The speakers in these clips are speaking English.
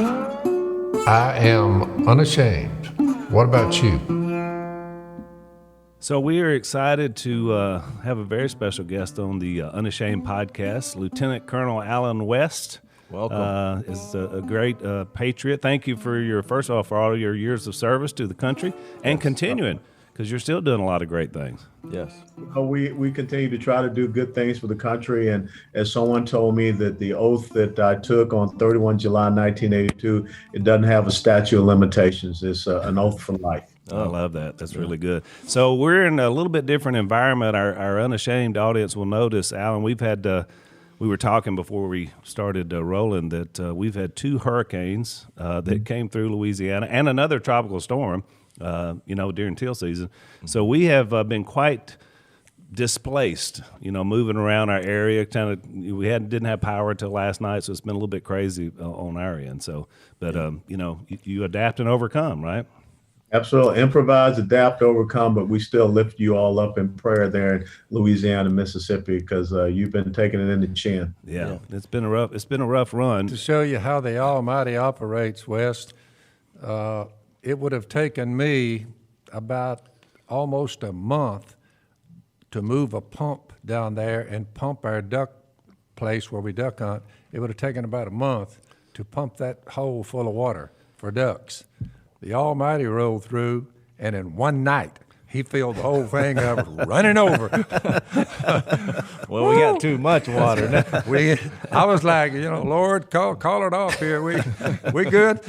I am unashamed. What about you? So we are excited to have a very special guest on the Unashamed podcast, Lieutenant Colonel Alan West. Welcome. Is a great patriot. Thank you for all your years of service to the country and continuing, because you're still doing a lot of great things. Yes. We continue to try to do good things for the country. And as someone told me, that the oath that I took on 31 July 1982, it doesn't have a statute of limitations. It's an oath for life. I love that. That's really good. So we're in a little bit different environment. Our Unashamed audience will notice, Alan, we've had, we were talking before we started rolling that we've had 2 hurricanes that came through Louisiana and another tropical storm, during teal season. So we have been quite displaced, moving around our area. Didn't have power till last night, so it's been a little bit crazy on our end. So, but you adapt and overcome, right? Absolutely. Improvise, adapt, overcome, but we still lift you all up in prayer there in Louisiana, Mississippi, because you've been taking it in the chin. Yeah. It's been a rough run. To show you how the Almighty operates, West, it would have taken me about almost a month to move a pump down there and pump our duck place where we duck hunt. It would have taken about a month to pump that hole full of water for ducks. The Almighty rolled through, and in one night, he filled the whole thing up, running over. Well, we got too much water now. I was like, Lord, call it off here. We good?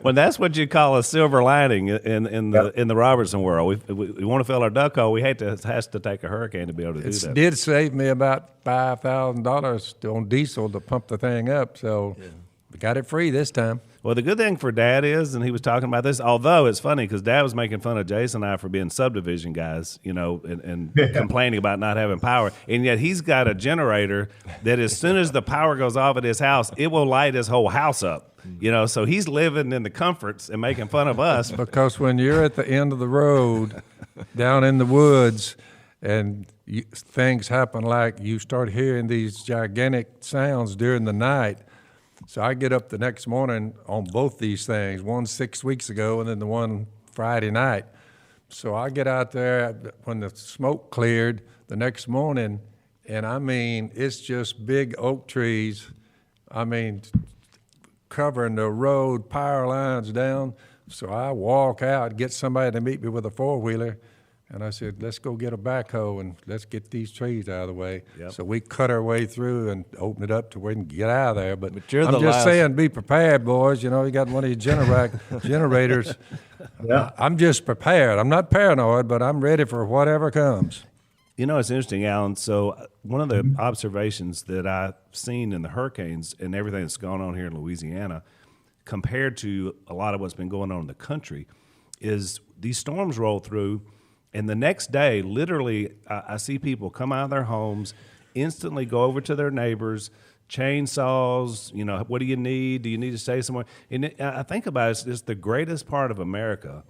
Well, that's what you call a silver lining in the Robertson world. We want to fill our duck hole. We has to take a hurricane to be able to do that. It did save me about $5,000 on diesel to pump the thing up, so we got it free this time. Well, the good thing for Dad is, and he was talking about this, although it's funny because Dad was making fun of Jase and I for being subdivision guys, and complaining about not having power. And yet he's got a generator that as soon as the power goes off at his house, it will light his whole house up. So he's living in the comforts and making fun of us. Because when you're at the end of the road, down in the woods, and things happen, like you start hearing these gigantic sounds during the night. So I get up the next morning on both these things, one 6 weeks ago and then the one Friday night. So I get out there when the smoke cleared the next morning, and it's just big oak trees, covering the road, power lines down. So I walk out, get somebody to meet me with a four-wheeler, and I said, let's go get a backhoe and let's get these trees out of the way. Yep. So we cut our way through and open it up to where we can get out of there. But you're I'm just saying, be prepared, boys. You got one of your generators. Yeah. I'm just prepared. I'm not paranoid, but I'm ready for whatever comes. It's interesting, Alan. So one of the observations that I've seen in the hurricanes and everything that's gone on here in Louisiana, compared to a lot of what's been going on in the country, is these storms roll through. And the next day, literally, I see people come out of their homes, instantly go over to their neighbors, chainsaws, what do you need? Do you need to stay somewhere? And I think about it, it's the greatest part of America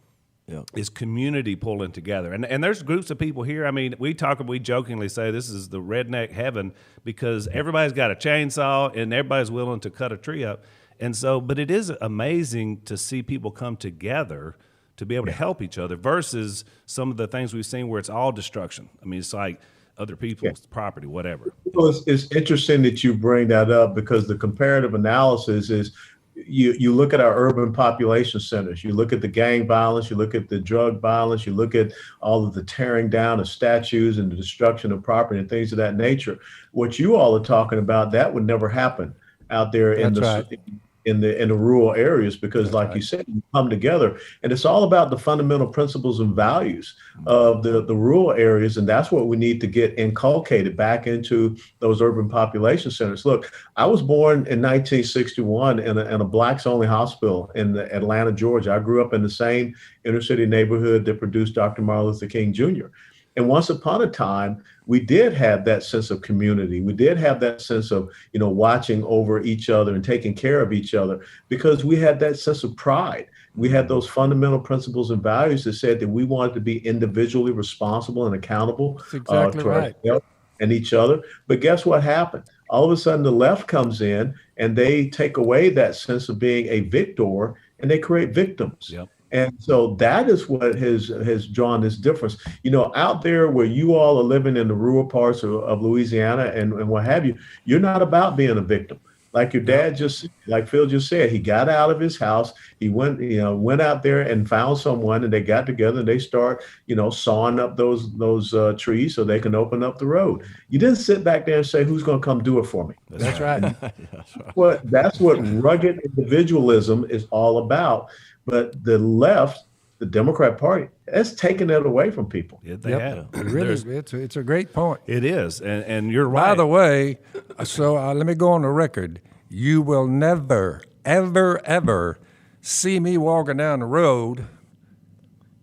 is community pulling together. And there's groups of people here. We jokingly say this is the redneck heaven because everybody's got a chainsaw and everybody's willing to cut a tree up. And so, but it is amazing to see people come together to be able to help each other versus some of the things we've seen where it's all destruction. It's like other people's property, whatever. Well, it's interesting that you bring that up because the comparative analysis is you look at our urban population centers, you look at the gang violence, you look at the drug violence, you look at all of the tearing down of statues and the destruction of property and things of that nature. What you all are talking about, that would never happen out there in the rural areas because, like you said, you come together, and it's all about the fundamental principles and values of the rural areas, and that's what we need to get inculcated back into those urban population centers. Look, I was born in 1961 in a blacks-only hospital in Atlanta, Georgia. I grew up in the same inner city neighborhood that produced Dr. Martin Luther King Jr. And once upon a time, we did have that sense of community. We did have that sense of, watching over each other and taking care of each other because we had that sense of pride. We had those fundamental principles and values that said that we wanted to be individually responsible and accountable That's exactly to right. ourselves and each other. But guess what happened? All of a sudden, the left comes in and they take away that sense of being a victor and they create victims. Yep. And so that is what has drawn this difference. Out there where you all are living in the rural parts of Louisiana and what have you, you're not about being a victim. Like your dad like Phil just said, he got out of his house. He went out there and found someone, and they got together and they start, sawing up those trees so they can open up the road. You didn't sit back there and say, "Who's going to come do it for me?" That's right. That's what rugged individualism is all about. But the left, the Democrat Party, that's taken it away from people. Yeah, they have. It really, it's a great point. It is, and you're right. By the way, so let me go on the record. You will never, ever, ever see me walking down the road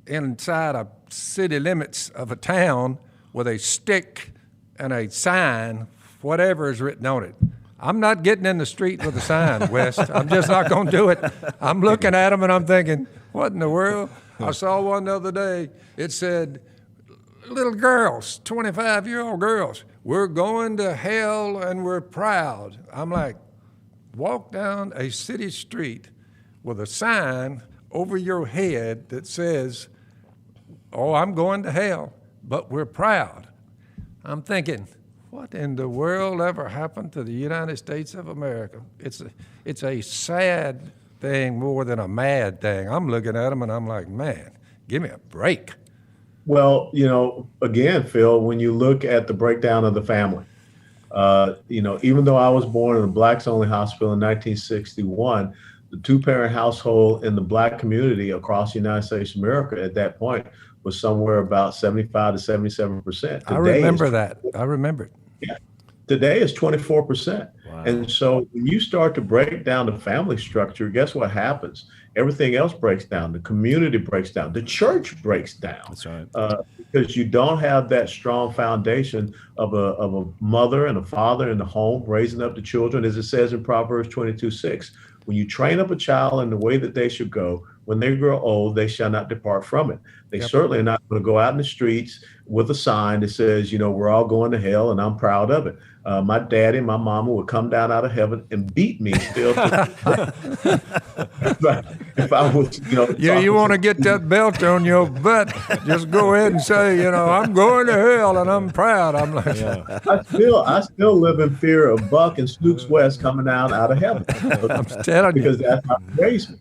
inside a city limits of a town with a stick and a sign, whatever is written on it. I'm not getting in the street with a sign, West. I'm just not going to do it. I'm looking at them and I'm thinking, what in the world? I saw one the other day. It said, little girls, 25-year-old girls, we're going to hell and we're proud. I'm like, walk down a city street with a sign over your head that says, oh, I'm going to hell, but we're proud. I'm thinking, what in the world ever happened to the United States of America? It's a sad thing more than a mad thing. I'm looking at them and I'm like, man, give me a break. Well, again, Phil, when you look at the breakdown of the family, even though I was born in a blacks-only hospital in 1961, the two-parent household in the black community across the United States of America at that point was somewhere about 75 to 77%. I remember that. I remember it. Yeah. Today is 24%. Wow. And so when you start to break down the family structure, guess what happens? Everything else breaks down. The community breaks down. The church breaks down. That's right. Because you don't have that strong foundation of a mother and a father in the home raising up the children, as it says in Proverbs 22:6. When you train up a child in the way that they should go, when they grow old, they shall not depart from it. They certainly are not going to go out in the streets with a sign that says, we're all going to hell and I'm proud of it. My daddy and my mama would come down out of heaven and beat me still. if I was, you want to get that belt on your butt, just go ahead and say, I'm going to hell and I'm proud. I'm like, I still live in fear of Buck and Snooks West coming down out of heaven. I'm telling you. Because that's how they raised me.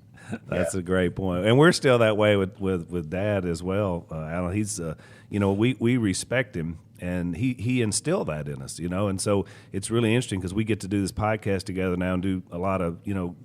That's a great point, and we're still that way with Dad as well. Alan, he's we respect him, and he instilled that in us, and so it's really interesting because we get to do this podcast together now and do a lot of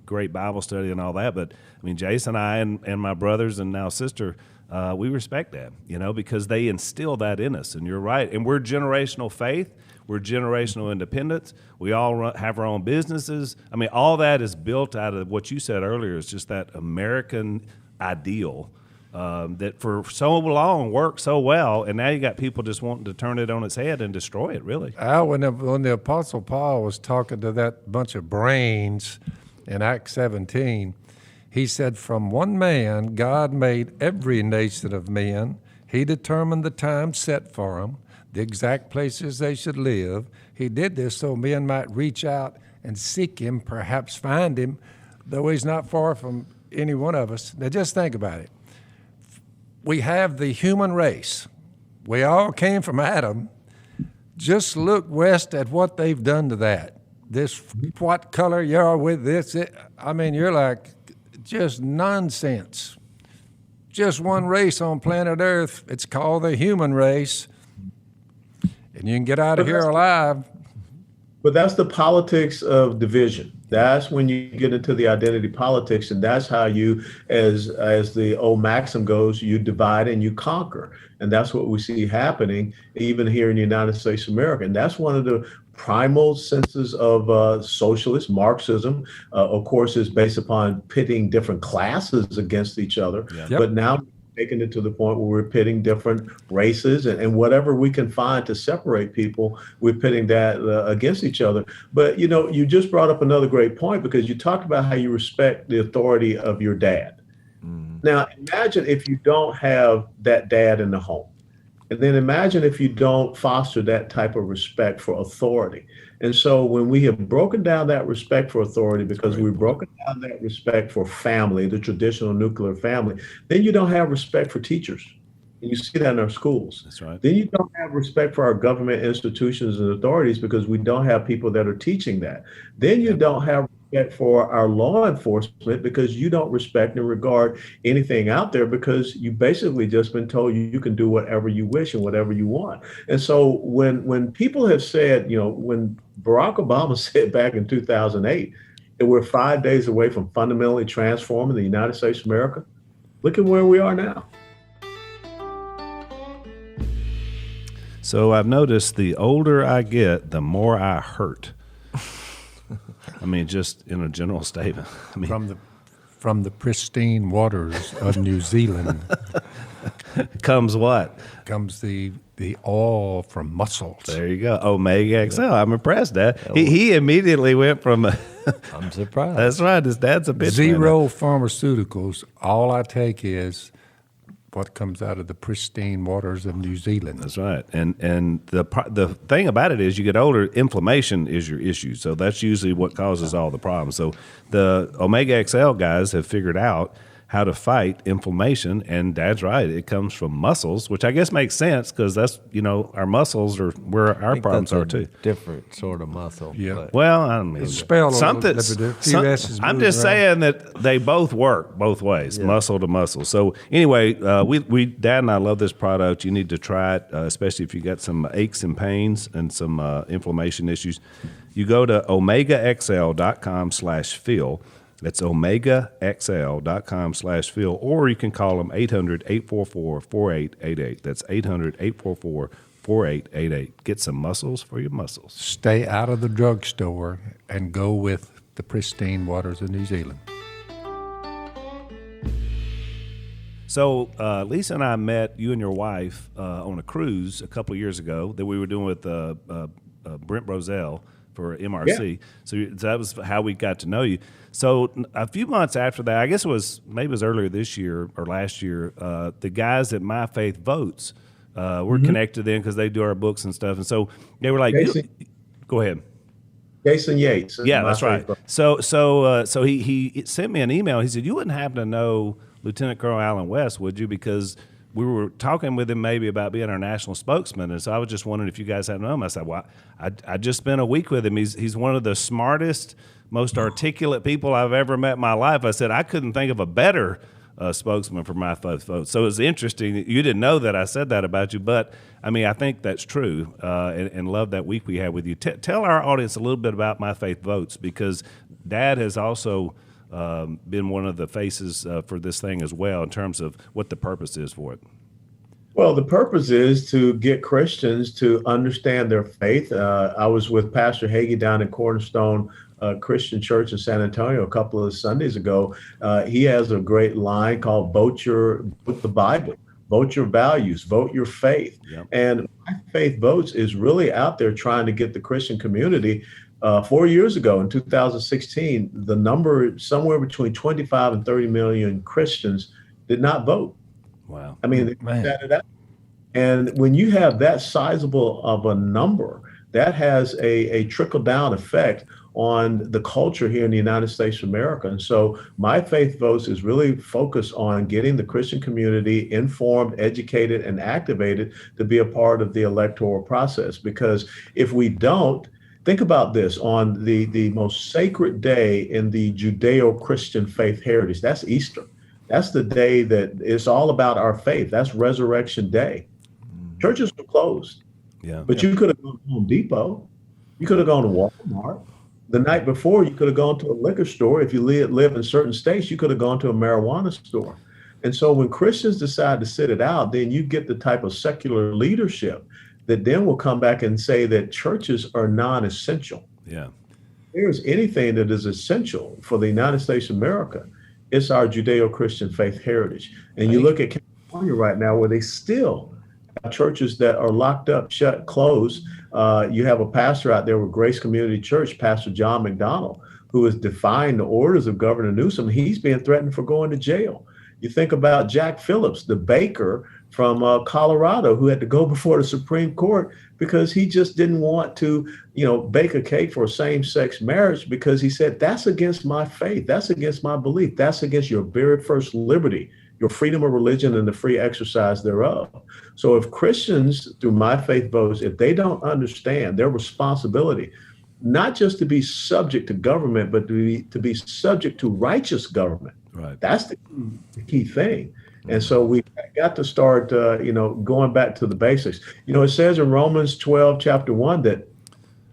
great Bible study and all that. But I mean, Jase and I and my brothers and now sister, we respect that, because they instill that in us. And you're right, and we're generational faith. We're generational independence. We all have our own businesses. I mean, all that is built out of what you said earlier. It's just that American ideal that for so long worked so well, and now you got people just wanting to turn it on its head and destroy it, really. Al, when the Apostle Paul was talking to that bunch of brains in Acts 17, he said, from one man God made every nation of men. He determined the time set for them, the exact places they should live. He did this so men might reach out and seek him, perhaps find him, though he's not far from any one of us. Now just think about it. We have the human race. We all came from Adam. Just look west at what they've done to that. This, what color you are with this, you're like, just nonsense. Just one race on planet Earth. It's called the human race. And you can get out of here alive. But that's the politics of division. That's when you get into the identity politics, and that's how you, as the old maxim goes, you divide and you conquer. And that's what we see happening even here in the United States of America. And that's one of the primal senses of socialist Marxism. Of course, is based upon pitting different classes against each other. Yep. But now taking it to the point where we're pitting different races and whatever we can find to separate people, we're pitting that against each other. But, you just brought up another great point because you talked about how you respect the authority of your dad. Mm. Now, imagine if you don't have that dad in the home. And then imagine if you don't foster that type of respect for authority. And so when we have broken down that respect for authority, because we've broken down that respect for family, the traditional nuclear family, then you don't have respect for teachers. And you see that in our schools. That's right. Then you don't have respect for our government institutions and authorities because we don't have people that are teaching that. Then you don't have respect for our law enforcement because you don't respect and regard anything out there because you basically just been told you can do whatever you wish and whatever you want. And so when people have said, when Barack Obama said back in 2008 that we're 5 days away from fundamentally transforming the United States of America, look at where we are now. So I've noticed the older I get, the more I hurt. I mean, just in a general statement. I mean, From the pristine waters of New Zealand comes what? comes the oil from mussels. There you go. Omega XL. I'm impressed, Dad. He immediately went from I'm surprised. that's right. His dad's a bitch. Zero pharmaceuticals. All I take is what comes out of the pristine waters of New Zealand. That's right. And the thing about it is you get older, inflammation is your issue. So that's usually what causes all the problems. So the Omega XL guys have figured out how to fight inflammation, and Dad's right. It comes from muscles, which I guess makes sense because that's, our muscles are where our problems are too. Different sort of muscle. Yeah. but- Well, I mean, Spelled a something. little bit different. Few S's I'm moving just around. saying that they both work both ways, muscle to muscle. So anyway, we Dad and I love this product. You need to try it, especially if you got some aches and pains and some inflammation issues. You go to omegaxl.com/Phil. That's omegaxl.com/Phil, or you can call them 800-844-4888. That's 800-844-4888. Get some muscles for your muscles. Stay out of the drugstore and go with the pristine waters of New Zealand. So Lisa and I met you and your wife on a cruise a couple of years ago that we were doing with Brent Brozell for MRC. Yeah. So that was how we got to know you. So a few months after that, I guess it was earlier this year or last year, the guys at My Faith Votes were connected in because they do our books and stuff. And so they were like, go ahead. Jason Yates. Yeah, that's right. So he sent me an email. He said, you wouldn't happen to know Lieutenant Colonel Allen West, would you? Because we were talking with him maybe about being our national spokesman. And so I was just wondering if you guys had known him. I said, well, I just spent a week with him. He's one of the smartest, most articulate people I've ever met in my life. I said, I couldn't think of a better spokesman for My Faith Votes. So it's interesting. You didn't know that I said that about you, but I mean, I think that's true, and love that week we had with you. Tell our audience a little bit about My Faith Votes, because Dad has also been one of the faces for this thing as well in terms of what the purpose is for it. Well, the purpose is to get Christians to understand their faith. I was with Pastor Hagee down in Cornerstone Christian Church in San Antonio a couple of Sundays ago. He has a great line called vote the Bible, vote your values, vote your faith. Yep. And My Faith Votes is really out there trying to get the Christian community. 4 years ago, in 2016, the number somewhere between 25 and 30 million Christians did not vote. Wow. I mean, and when you have that sizable of a number, that has a trickle-down effect on the culture here in the United States of America. And so My Faith Votes is really focused on getting the Christian community informed, educated, and activated to be a part of the electoral process. Because if we don't, think about this, on the most sacred day in the Judeo-Christian faith heritage, that's Easter. That's the day that is all about our faith. That's Resurrection Day. Churches were closed. Yeah. But you could have gone to Home Depot. You could have gone to Walmart. The night before, you could have gone to a liquor store. If you live in certain states, you could have gone to a marijuana store. And so when Christians decide to sit it out, then you get the type of secular leadership that then will come back and say that churches are non-essential. Yeah. If there's anything that is essential for the United States of America, it's our Judeo-Christian faith heritage. And you look at California right now, where they still have churches that are locked up, shut, closed. You have a pastor out there with Grace Community Church, Pastor John McDonald, who is defying the orders of Governor Newsom. He's being threatened for going to jail. You think about Jack Phillips, the baker from Colorado who had to go before the Supreme Court because he just didn't want to, bake a cake for same-sex marriage because he said, that's against my faith. That's against my belief. That's against your very first liberty, your freedom of religion and the free exercise thereof. So if Christians, through my faith votes, if they don't understand their responsibility, not just to be subject to government, but to be subject to righteous government, right? That's the key thing. And so we got to start, going back to the basics. It says in Romans 12, chapter 1, that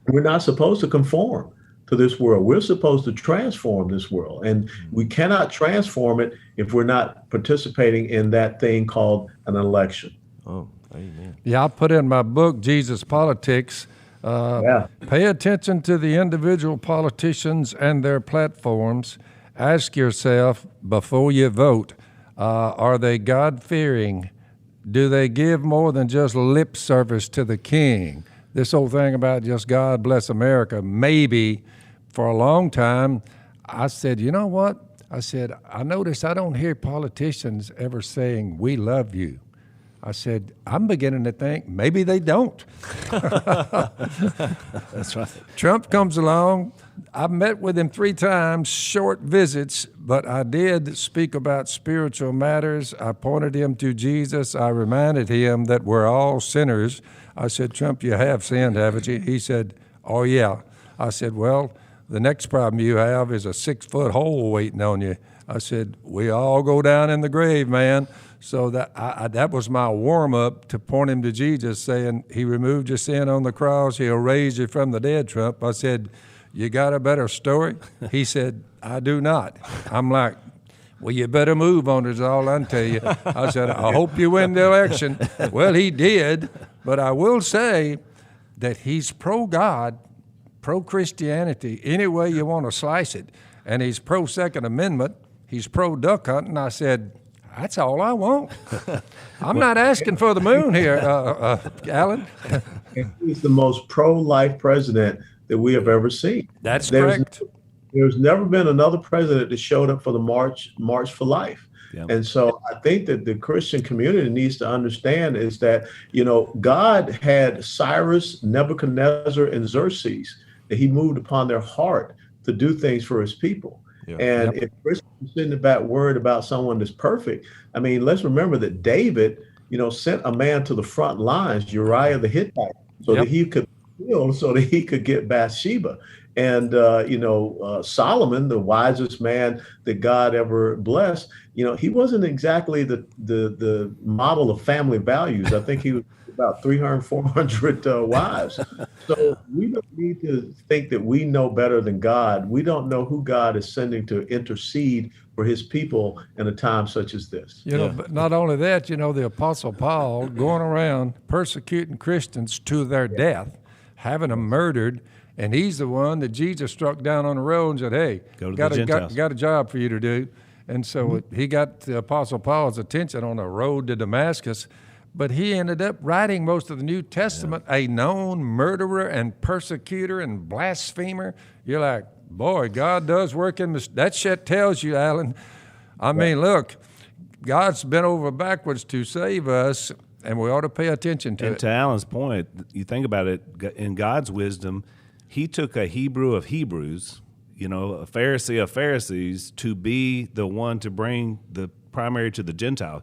we're not supposed to conform to this world. We're supposed to transform this world. And we cannot transform it if we're not participating in that thing called an election. Oh, amen. Yeah, I put in my book, Jesus Politics, pay attention to the individual politicians and their platforms. Ask yourself before you vote, are they God-fearing? Do they give more than just lip service to the king? This whole thing about just God bless America, maybe for a long time, I said, you know what? I said, I notice I don't hear politicians ever saying, we love you. I said, I'm beginning to think maybe they don't. That's right. Trump comes along. I've met with him 3 times, short visits, but I did speak about spiritual matters. I pointed him to Jesus. I reminded him that we're all sinners. I said, Trump, you have sinned, haven't you? He said, oh, yeah. I said, well, the next problem you have is a 6-foot hole waiting on you. I said, we all go down in the grave, man. So that was my warm-up to point him to Jesus, saying, he removed your sin on the cross. He'll raise you from the dead, Trump. I said, you got a better story? He said, I do not. I'm like, well, you better move on it, is all I can tell you. I said, I hope you win the election. Well, he did, but I will say that he's pro-God, pro-Christianity, any way you want to slice it, and he's pro-Second Amendment. He's pro-duck hunting. I said, that's all I want. I'm not asking for the moon here, Alan. He's the most pro-life president that we have ever seen. That's correct. There's never been another president that showed up for the March for Life. Yeah. And so I think that the Christian community needs to understand is that, God had Cyrus, Nebuchadnezzar, and Xerxes, that he moved upon their heart to do things for his people. Yeah. And if Christians sitting back worried about someone that's perfect, I mean, let's remember that David, sent a man to the front lines, Uriah the Hittite, so that he could kill, so that he could get Bathsheba. And, Solomon, the wisest man that God ever blessed, he wasn't exactly the model of family values. I think he was about 300, 400 wives. So we don't need to think that we know better than God. We don't know who God is sending to intercede for his people in a time such as this. But not only that, the Apostle Paul going around persecuting Christians to their death, having them murdered, and he's the one that Jesus struck down on the road and said, hey, got a job for you to do. And so he got the Apostle Paul's attention on the road to Damascus, but he ended up writing most of the New Testament, a known murderer and persecutor and blasphemer. You're like, boy, God does work in this. That shit tells you, Alan. I mean, look, God's bent over backwards to save us, and we ought to pay attention to it. And to Alan's point, you think about it, in God's wisdom, he took a Hebrew of Hebrews, a Pharisee of Pharisees, to be the one to bring the primary to the Gentiles.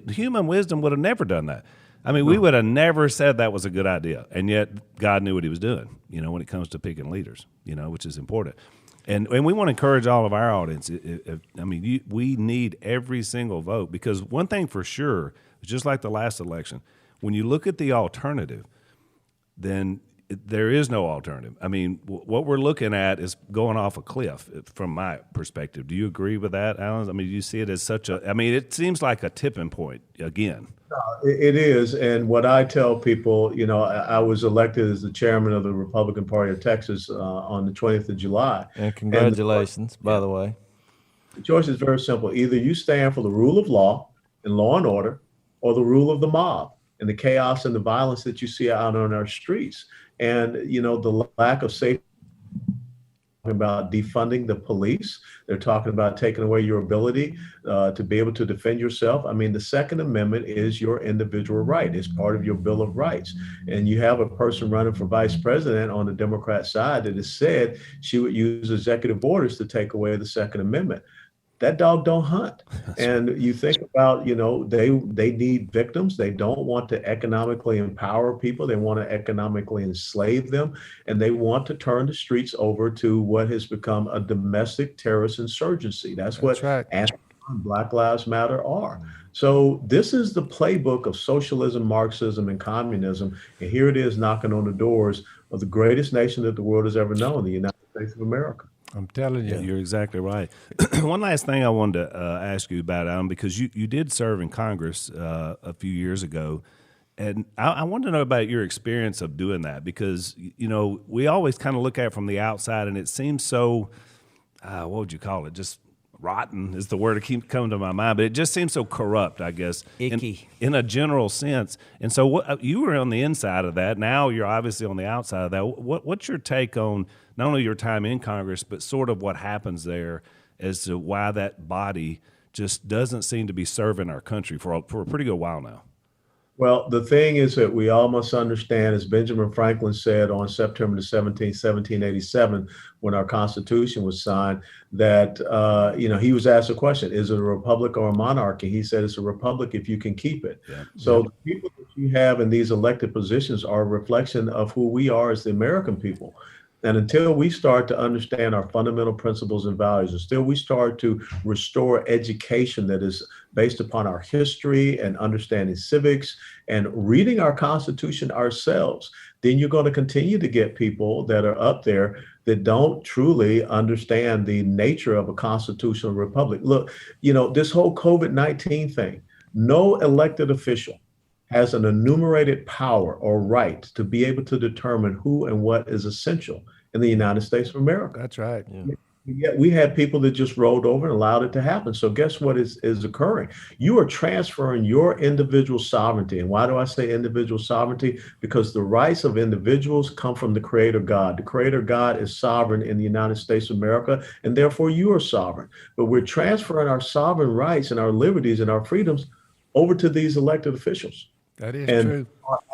Human wisdom would have never done that. I mean, we would have never said that was a good idea. And yet God knew what he was doing, when it comes to picking leaders, which is important. And we want to encourage all of our audience. We need every single vote, because one thing for sure, just like the last election, when you look at the alternative, then there is no alternative. I mean, what we're looking at is going off a cliff from my perspective. Do you agree with that, Alan? I mean, you see it as it seems like a tipping point again. It is. And what I tell people, I was elected as the chairman of the Republican Party of Texas on the 20th of July. And congratulations, by the way. The choice is very simple. Either you stand for the rule of law and law and order, or the rule of the mob and the chaos and the violence that you see out on our streets. And, the lack of safety about defunding the police. They're talking about taking away your ability to be able to defend yourself. I mean, the Second Amendment is your individual right. It's part of your Bill of Rights. And you have a person running for vice president on the Democrat side that has said she would use executive orders to take away the Second Amendment. That dog don't hunt. And you think about, they need victims. They don't want to economically empower people. They want to economically enslave them. And they want to turn the streets over to what has become a domestic terrorist insurgency. That's what right. Black Lives Matter are. So this is the playbook of socialism, Marxism, and communism. And here it is knocking on the doors of the greatest nation that the world has ever known, the United States of America. I'm telling you. Yeah, you're exactly right. One last thing I wanted to ask you about, Alan, because you did serve in Congress a few years ago, and I wanted to know about your experience of doing that, because, we always kind of look at it from the outside, and it seems so, what would you call it, just rotten is the word that keeps coming to my mind, but it just seems so corrupt, I guess. Icky. In a general sense. And so you were on the inside of that. Now you're obviously on the outside of that. What's your take on not only your time in Congress, but sort of what happens there as to why that body just doesn't seem to be serving our country for a pretty good while now? Well, the thing is that we all must understand, as Benjamin Franklin said on September the 17th, 1787, when our Constitution was signed, that, he was asked a question, is it a republic or a monarchy? He said it's a republic if you can keep it. Yeah. So the people that you have in these elected positions are a reflection of who we are as the American people. And until we start to understand our fundamental principles and values, until we start to restore education that is based upon our history and understanding civics and reading our Constitution ourselves, then you're going to continue to get people that are up there that don't truly understand the nature of a constitutional republic. Look, this whole COVID-19 thing, no elected official has an enumerated power or right to be able to determine who and what is essential in the United States of America. That's right. Yeah. Yet we had people that just rolled over and allowed it to happen. So guess what is occurring? You are transferring your individual sovereignty. And why do I say individual sovereignty? Because the rights of individuals come from the Creator God. The Creator God is sovereign in the United States of America, and therefore you are sovereign. But we're transferring our sovereign rights and our liberties and our freedoms over to these elected officials. That is and true.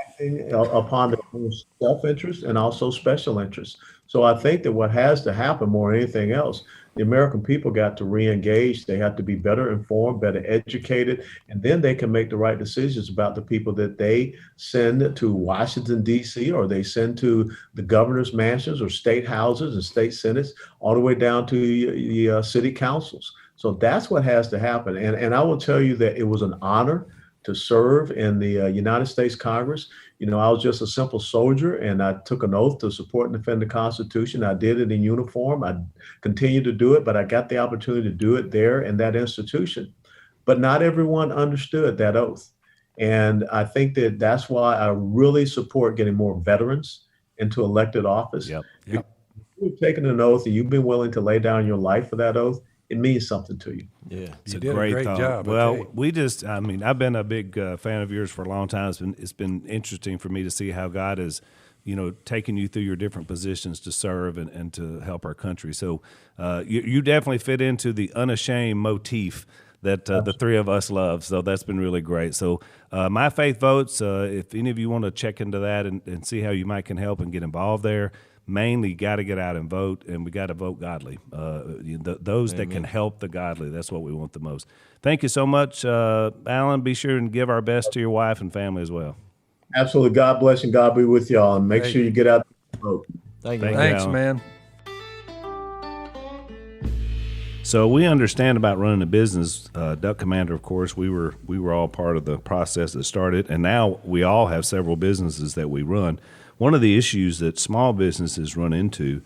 Acting upon their own self-interest and also special interests. So I think that what has to happen more than anything else, the American people got to re-engage. They have to be better informed, better educated, and then they can make the right decisions about the people that they send to Washington, D.C., or they send to the governor's mansions or state houses and state senates, all the way down to the city councils. So that's what has to happen. And I will tell you that it was an honor to serve in the United States Congress. I was just a simple soldier, and I took an oath to support and defend the Constitution. I did it in uniform. I continue to do it, but I got the opportunity to do it there in that institution. But not everyone understood that oath. And I think that that's why I really support getting more veterans into elected office. Yep. If you've taken an oath and you've been willing to lay down your life for that oath, it means something to you. Yeah, it's you a did great, a great thought. job. Well, I've been a big fan of yours for a long time. It's been interesting for me to see how God has, taken you through your different positions to serve and to help our country. So you definitely fit into the unashamed motif that the three of us love. So that's been really great. So My Faith Votes, if any of you want to check into that and see how you can help and get involved there, mainly got to get out and vote, and we got to vote godly. Those that can help the godly, that's what we want the most. Thank you so much, Alan. Be sure and give our best to your wife and family as well. Absolutely. God bless and God be with y'all. And make sure you get out and vote. Thank you. Thanks, Alan. man. So we understand about running a business. Duck Commander, of course, we were all part of the process that started, and now we all have several businesses that we run. One of the issues that small businesses run into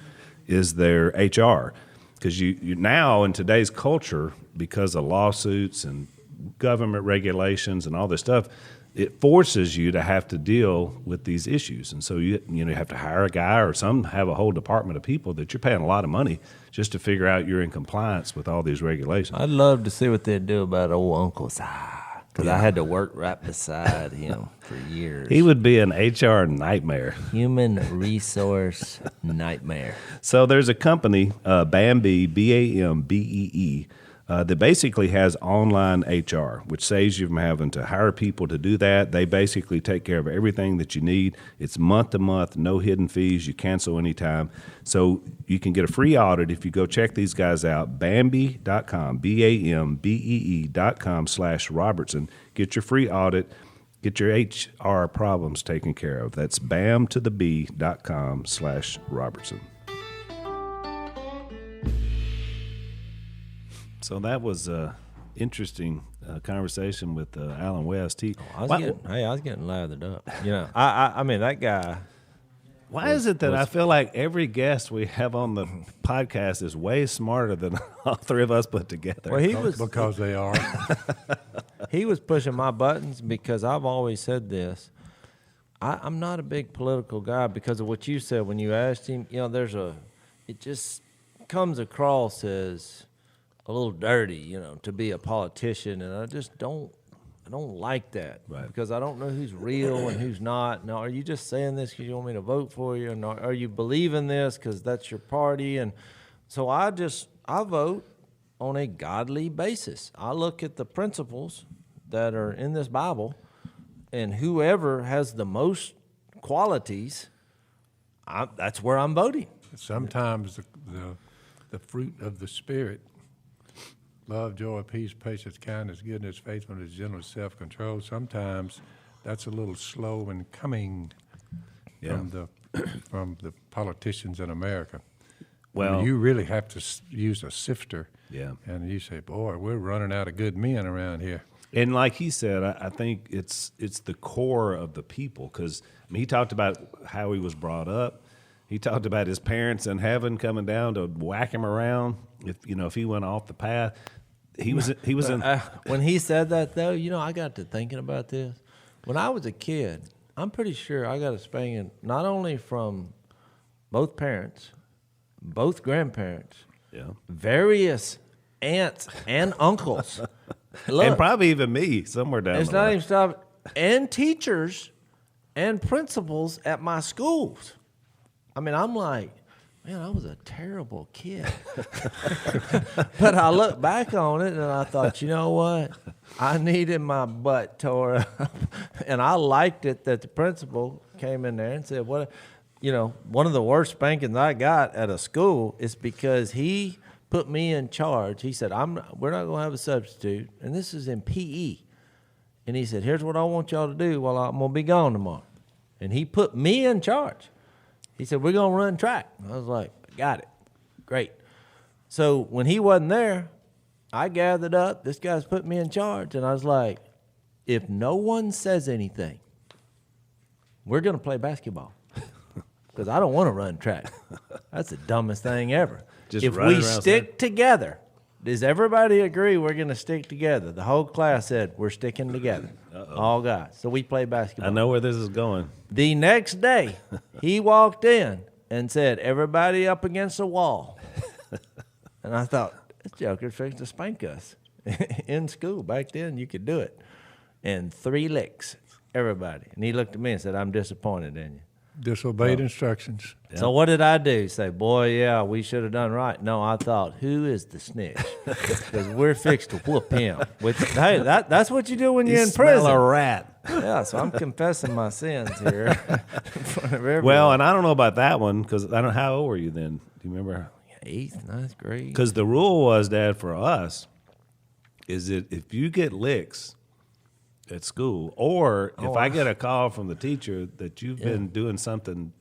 is their HR, because you now in today's culture, because of lawsuits and government regulations and all this stuff, it forces you to have to deal with these issues. And so you have to hire a guy, or some have a whole department of people that you're paying a lot of money just to figure out you're in compliance with all these regulations. I'd love to see what they'd do about old Uncle Si. Because I had to work right beside him for years. He would be an HR nightmare. Human resource nightmare. So there's a company, Bambee, Bambee, that basically has online HR, which saves you from having to hire people to do that. They basically take care of everything that you need. It's month to month, no hidden fees. You cancel anytime. So you can get a free audit if you go check these guys out, Bambee.com, BAMBEE.com/Robertson. Get your free audit. Get your HR problems taken care of. That's bamtotheb.com/Robertson. So that was an interesting conversation with Alan West. I was getting lathered up. You know, I mean, that guy. Why is it that I feel like every guest we have on the podcast is way smarter than all three of us put together? Well, because they are. He was pushing my buttons because I've always said this. I'm not a big political guy because of what you said when you asked him. You know, it just comes across as a little dirty, you know, to be a politician, and I just don't like that, right? Because I don't know who's real and who's not. Now, are you just saying this because you want me to vote for you, and are you believing this because that's your party? And so I vote on a godly basis. I look at the principles that are in this Bible, and whoever has the most qualities, that's where I'm voting. Sometimes the fruit of the Spirit, love, joy, peace, patience, kindness, goodness, faithfulness, gentleness, self-control. Sometimes that's a little slow in coming from the politicians in America. Well, you really have to use a sifter. Yeah. And you say, boy, we're running out of good men around here. And like he said, I think it's the core of the people, because he talked about how he was brought up. He talked about his parents in heaven coming down to whack him around if he went off the path. He was in. When he said that, though, I got to thinking about this. When I was a kid, I'm pretty sure I got a spanking not only from both parents, both grandparents, various aunts and uncles, and probably even me somewhere down. It's the not line. even stop, and teachers and principals at my schools. I mean, I'm like, man, I was a terrible kid. But I look back on it and I thought, you know what? I needed my butt tore up. And I liked it that the principal came in there and said, one of the worst spankings I got at a school is because he put me in charge. He said, we're not going to have a substitute. And this is in PE. And he said, here's what I want y'all to do while I'm going to be gone tomorrow. And he put me in charge. He said, we're going to run track. I was like, got it. Great. So when he wasn't there, I gathered up. This guy's put me in charge. And I was like, if no one says anything, we're going to play basketball. Because I don't want to run track. That's the dumbest thing ever. If we stick together, does everybody agree we're going to stick together? The whole class said, we're sticking together. All guys. So we play basketball. I know where this is going. The next day, he walked in and said, everybody up against the wall. And I thought, this joker's fixing to spank us. In school, back then, you could do it. And 3 licks, everybody. And he looked at me and said, I'm disappointed in you. Disobeyed instructions. So what did I do? Say, boy, yeah, we should have done right. No, I thought, who is the snitch? Because we're fixed to whoop him. Hey, that's what you do when you're in prison. Smell a rat. Yeah, so I'm confessing my sins here in front of everyone. Well, and I don't know about that one, because I don't know, how old were you then? Do you remember? 8th, 9th grade. Because the rule was, Dad, for us, is that if you get licks at school, or if I get a call from the teacher that you've been doing something,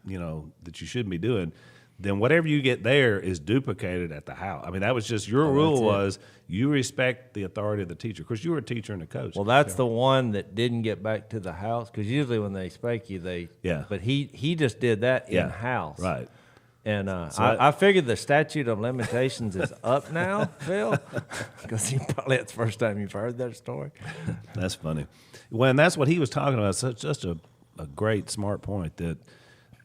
that you shouldn't be doing, then whatever you get there is duplicated at the house. I mean, that was just your rule was you respect the authority of the teacher. Of course, you were a teacher and a coach. Well, that's the one that didn't get back to the house, because usually when they spank you, but he just did that in-house. Right. And I figured the statute of limitations is up now, Phil, because that's the first time you've heard that story. That's funny. Well, and that's what he was talking about. Such just a great, smart point that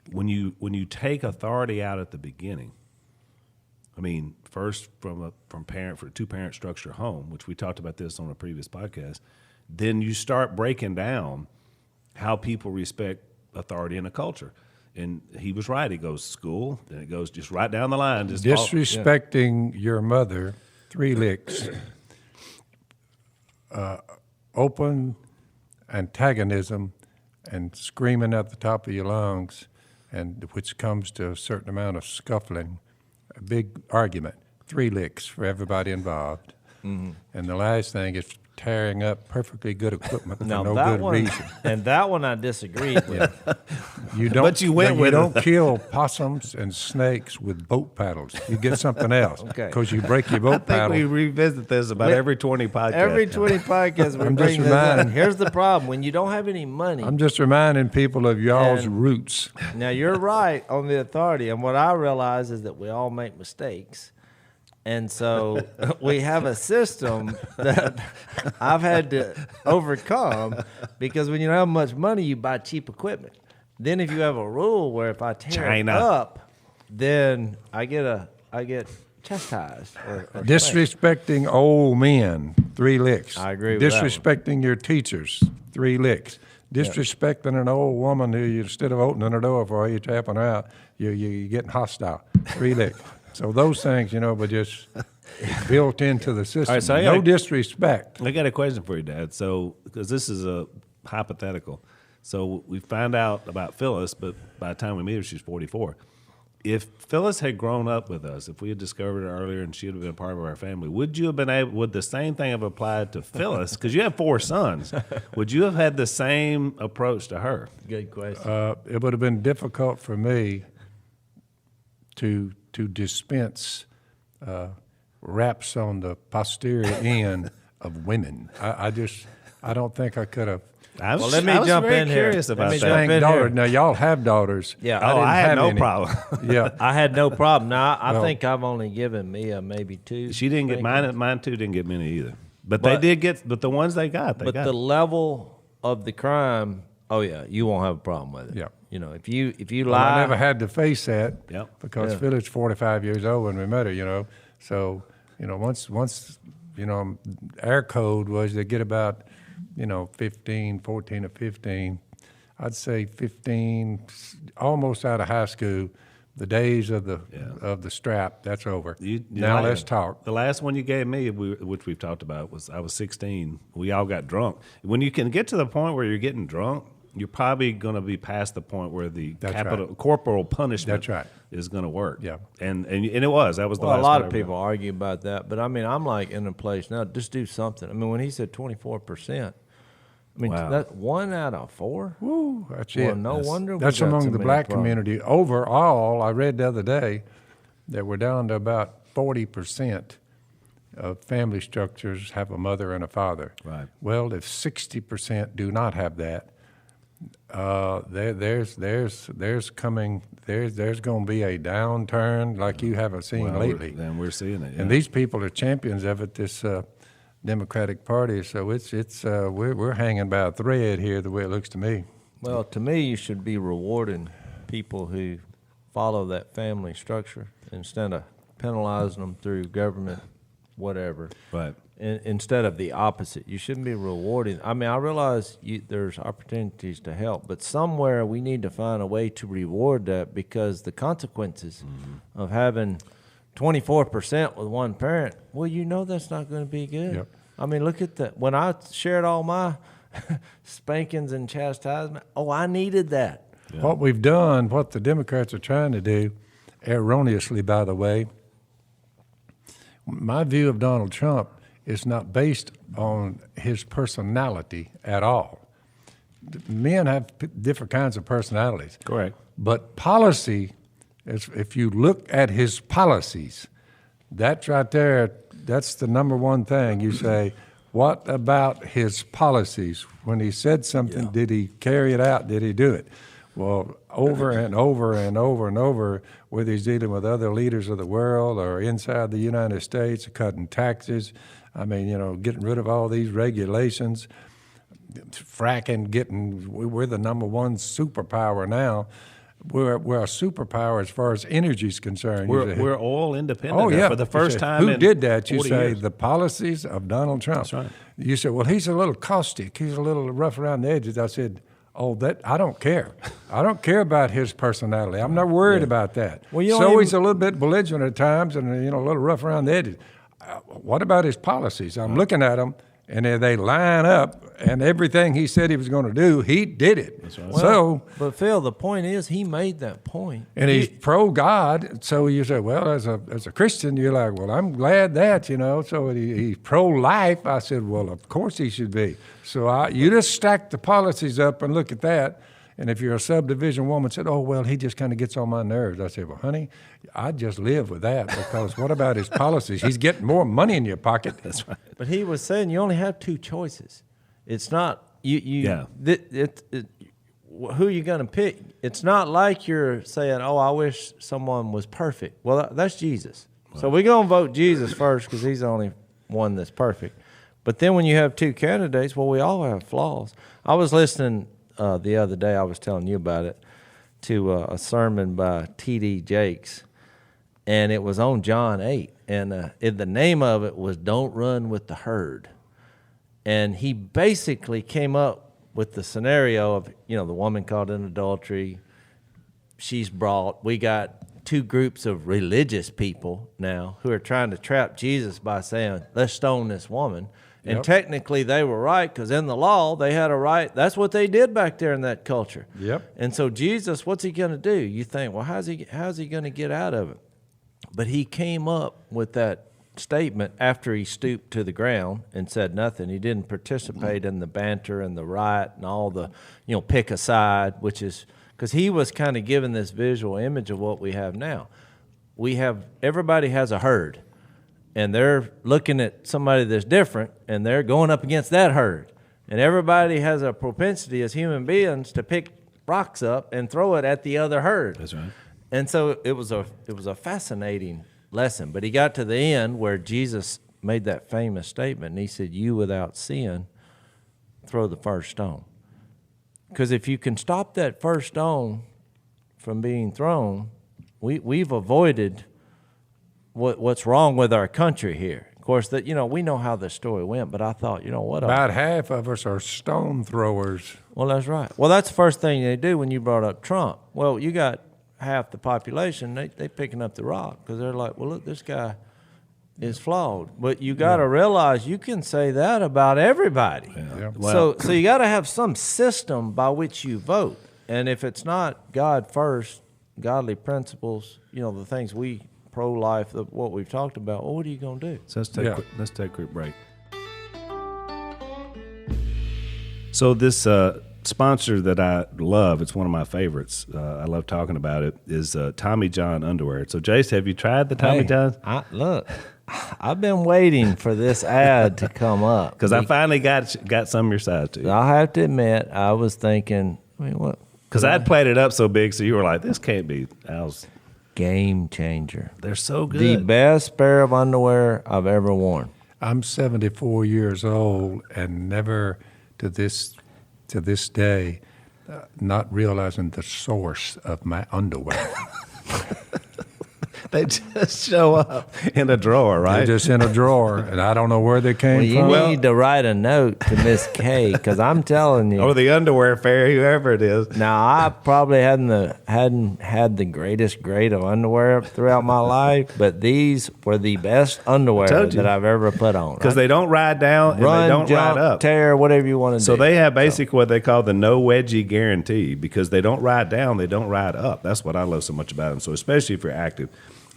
when you take authority out at the beginning, I mean, first from a two-parent structure home, which we talked about this on a previous podcast. Then you start breaking down how people respect authority in a culture. And he was right. He goes school, then it goes just right down the line. Just disrespecting your mother, 3 licks. Open antagonism and screaming at the top of your lungs, and which comes to a certain amount of scuffling, a big argument, 3 licks for everybody involved. Mm-hmm. And the last thing is tearing up perfectly good equipment for no good reason. And that one I disagreed with. You don't, but you went with you don't kill possums and snakes with boat paddles. You get something else because you break your boat paddle. I think we revisit this about every 20 podcasts. Every 20 podcasts we bring this up. Here's the problem. When you don't have any money. I'm just reminding people of y'all's roots. Now, you're right on the authority. And what I realize is that we all make mistakes. And so we have a system that I've had to overcome because when you don't have much money, you buy cheap equipment. Then if you have a rule where if I tear it up, then I get chastised. Or Disrespecting old men, 3 licks. I agree with Disrespecting your teachers, 3 licks. Disrespecting an old woman who you, instead of opening her door for you, tapping her out, you're getting hostile, 3 licks. So those things, but just built into the system. All right, so no disrespect. I got a question for you, Dad. So, because this is a hypothetical. So we found out about Phyllis, but by the time we meet her, she's 44. If Phyllis had grown up with us, if we had discovered her earlier and she had been a part of our family, would the same thing have applied to Phyllis? Because you have 4 sons. Would you have had the same approach to her? Good question. It would have been difficult for me to dispense raps on the posterior end of women. I don't think I could have. Let me jump in here. About that. Daughter. Now, y'all have daughters. Yeah. I had no problem. Yeah. I had no problem. Now, I think I've only given Mia maybe 2. She didn't get mine. Mine, too, didn't get many either. But they did get, but the ones they got, they got. But the level of the crime, you won't have a problem with it. Yeah. If you lie. I never had to face that because Yeah. Phyllis 45 years old when we met her, So, once our code was to get about, 14 or 15. I'd say 15, almost out of high school. The days of the strap, that's over. Now let's talk. The last one you gave me, which we've talked about, was I was 16. We all got drunk. When you can get to the point where you're getting drunk, you're probably going to be past the point where the corporal punishment is going to work. Yeah. And it was. That was the last one. A lot of people argue about that. But, I'm like in a place now, just do something. When he said 24%, wow. That's 1 out of 4? Woo, that's well, it. No wonder that's we got among so the many black problems. community. Overall, I read the other day that we're down to about 40% of family structures have a mother and a father. Right. Well, if 60% do not have that, there's going to be a downturn like you haven't seen lately. And we're seeing it. Yeah. And these people are champions of it. This Democratic Party, so we're hanging by a thread here, the way it looks to me. Well, to me, you should be rewarding people who follow that family structure instead of penalizing them through government, whatever. Right. Instead of the opposite, you shouldn't be rewarding. I realize there's opportunities to help, but somewhere we need to find a way to reward that because the consequences of having 24% with one parent, that's not going to be good. Yep. Look at that. When I shared all my spankings and chastisement, I needed that. Yeah. What we've done, what the Democrats are trying to do, erroneously, by the way, my view of Donald Trump is not based on his personality at all. Men have different kinds of personalities. Correct. But policy, if you look at his policies, that's right there, that's the number one thing. You say, what about his policies? When he said something, did he carry it out? Did he do it? Well, over and over and over and over, whether he's dealing with other leaders of the world or inside the United States, cutting taxes, getting rid of all these regulations, fracking, we're the number one superpower now. we're a superpower as far as energy is concerned. We're oil independent. Oh, yeah. For the first You say, time who in did that? You 40 say years. the policies of Donald Trump. That's right. You said, well, he's a little caustic. He's a little rough around the edges. I said, oh, that I don't care. I don't care about his personality. I'm not worried about that. Well, you don't so even- he's a little bit belligerent at times and, a little rough around the edges. What about his policies? I'm looking at them, and they line up, and everything he said he was going to do, he did it. That's right. So, But Phil, the point is, he made that point. and he's pro-God, so you say, well, as a Christian, you're like, well, I'm glad that, So he's pro-life. I said, well, of course he should be. So you just stack the policies up and look at that. And if you're a subdivision woman, said, oh, well, he just kind of gets on my nerves. I said, well, honey, I'd just live with that because what about his policies? He's getting more money in your pocket. That's right. But he was saying you only have two choices. It's not you. Yeah. Who you going to pick? It's not like you're saying, "Oh, I wish someone was perfect." Well, that's Jesus. Wow. So we're going to vote Jesus first because he's the only one that's perfect. But then when you have two candidates, well, we all have flaws. I was listening the other day. I was telling you about it to a sermon by T.D. Jakes, and it was on John 8. And the name of it was "Don't Run with the Herd." And he basically came up with the scenario of, the woman caught in adultery. She's brought. We got two groups of religious people now who are trying to trap Jesus by saying, let's stone this woman. And technically they were right because in the law they had a right. That's what they did back there in that culture. Yep. And so Jesus, what's he going to do? You think, well, how's he going to get out of it? But he came up with that statement after he stooped to the ground and said nothing. He didn't participate in the banter and the riot and all the, pick a side, which is because he was kind of giving this visual image of what we have now. Everybody has a herd, and they're looking at somebody that's different, and they're going up against that herd. And everybody has a propensity as human beings to pick rocks up and throw it at the other herd. That's right. And so it was a fascinating lesson. But he got to the end where Jesus made that famous statement, and he said, you without sin, throw the first stone. Because if you can stop that first stone from being thrown, we've avoided what's wrong with our country here. Of course, that we know how the story went, but I thought, what? About half of us are stone throwers. Well, that's right. Well, that's the first thing they do when you brought up Trump. Well, you got half the population, they picking up the rock because they're like, well, look, this guy is flawed. But you got to realize you can say that about everybody. Yeah. Well, So you got to have some system by which you vote. And if it's not God first, godly principles, the things we pro-life, what we've talked about, well, what are you going to do? So let's take a quick break. So this sponsor that I love, it's one of my favorites. I love talking about it, is Tommy John underwear. So Jase, have you tried the Tommy John? Look, I've been waiting for this ad to come up. Because I finally got some of your size too. I have to admit, I was thinking, what? Because I'd played it up so big, so you were like, this can't be Al's. Game changer. They're so good. The best pair of underwear I've ever worn. I'm 74 years old and never to this day not realizing the source of my underwear. They just show up in a drawer, right? They're just in a drawer, and I don't know where they came from. You need to write a note to Miss K, because I'm telling you. Or the underwear fairy, whoever it is. Now, I probably hadn't had the greatest grade of underwear throughout my life, but these were the best underwear that I've ever put on. Because they don't ride down and Run, they don't jump, ride up. tear, whatever you want to do. So they have basically what they call the no wedgie guarantee, because they don't ride down, they don't ride up. That's what I love so much about them. So especially if you're active.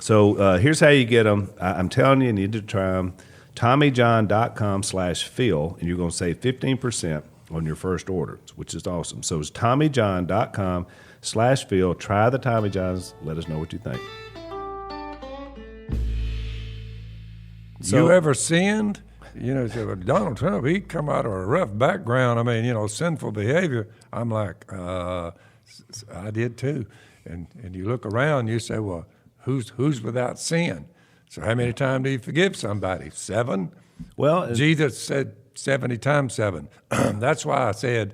So here's how you get them. I'm telling you need to try them. TommyJohn.com/Phil, and you're going to save 15% on your first order, which is awesome. So it's TommyJohn.com/Phil. Try the Tommy Johns. Let us know what you think. You ever sinned? Say, well, Donald Trump, he come out of a rough background. I mean, sinful behavior. I'm like, I did too. And you look around, you say, well, who's without sin? So how many times do you forgive somebody? 7? Well, Jesus said 70 times 7. That's why I said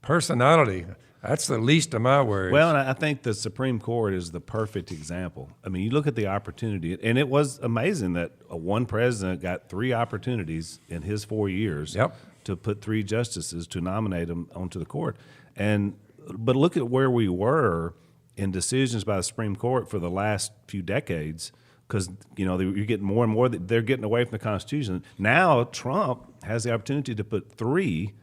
personality. That's the least of my worries. Well, and I think the Supreme Court is the perfect example. I mean, you look at the opportunity, and it was amazing that one president got 3 opportunities in his 4 years to put 3 justices to nominate them onto the court. But look at where we were in decisions by the Supreme Court for the last few decades, because you're getting more and more that they're getting away from the Constitution. Now Trump has the opportunity to put 3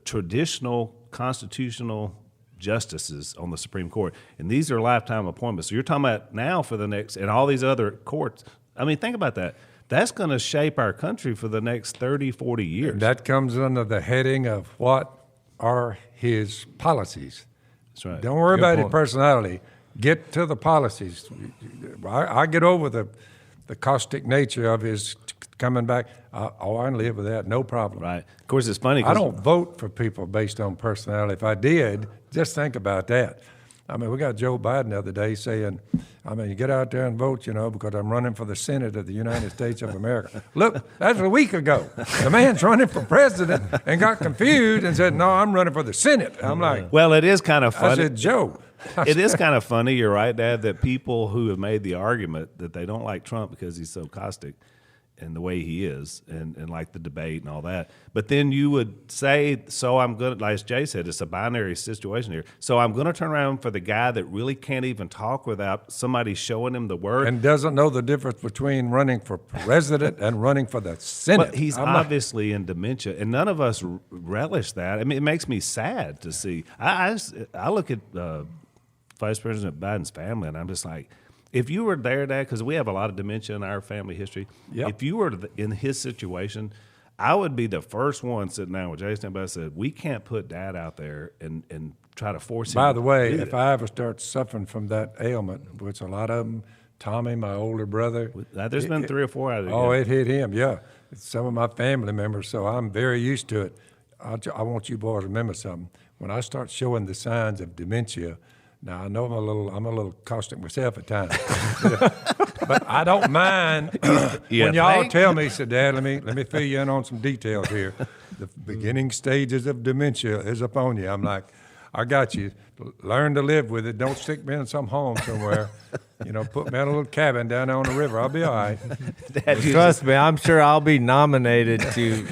traditional constitutional justices on the Supreme Court, and these are lifetime appointments. So you're talking about now for the next, and all these other courts. I mean, think about that. That's going to shape our country for the next 30, 40 years. And that comes under the heading of what are his policies. That's right. Don't worry about his personality. Get to the policies. I get over the caustic nature of his coming back. I can live with that, no problem. Right. Of course, it's funny. I don't vote for people based on personality. If I did, just think about that. I mean, we got Joe Biden the other day saying, you get out there and vote, because I'm running for the Senate of the United States of America. Look, that's a week ago. The man's running for president and got confused and said, no, I'm running for the Senate. I'm like, well, it is kind of funny. I said, Joe. It is kind of funny, you're right, Dad, that people who have made the argument that they don't like Trump because he's so caustic and the way he is and like the debate and all that. But then you would say, so I'm going to, like Jay said, it's a binary situation here. So I'm going to turn around for the guy that really can't even talk without somebody showing him the word. And doesn't know the difference between running for president and running for the Senate. But he's obviously in dementia, and none of us relish that. I mean, it makes me sad to see. I look at Vice President Biden's family, and I'm just like, if you were there, Dad, because we have a lot of dementia in our family history. Yep. If you were in his situation, I would be the first one sitting down with Jase and said, we can't put Dad out there and try to force him. By the way, if I ever start suffering from that ailment, which a lot of them, Tommy, my older brother. There's been 3 or 4 out of it. Oh, it hit him, yeah. It's some of my family members, so I'm very used to it. I want you boys to remember something. When I start showing the signs of dementia, now I know I'm a little caustic myself at times, but I don't mind when y'all tell me. Said, Dad, let me fill you in on some details here. The beginning stages of dementia is upon you. I'm like, I got you. Learn to live with it. Don't stick me in some home somewhere. Put me in a little cabin down there on the river. I'll be all right. Trust me, I'm sure I'll be nominated to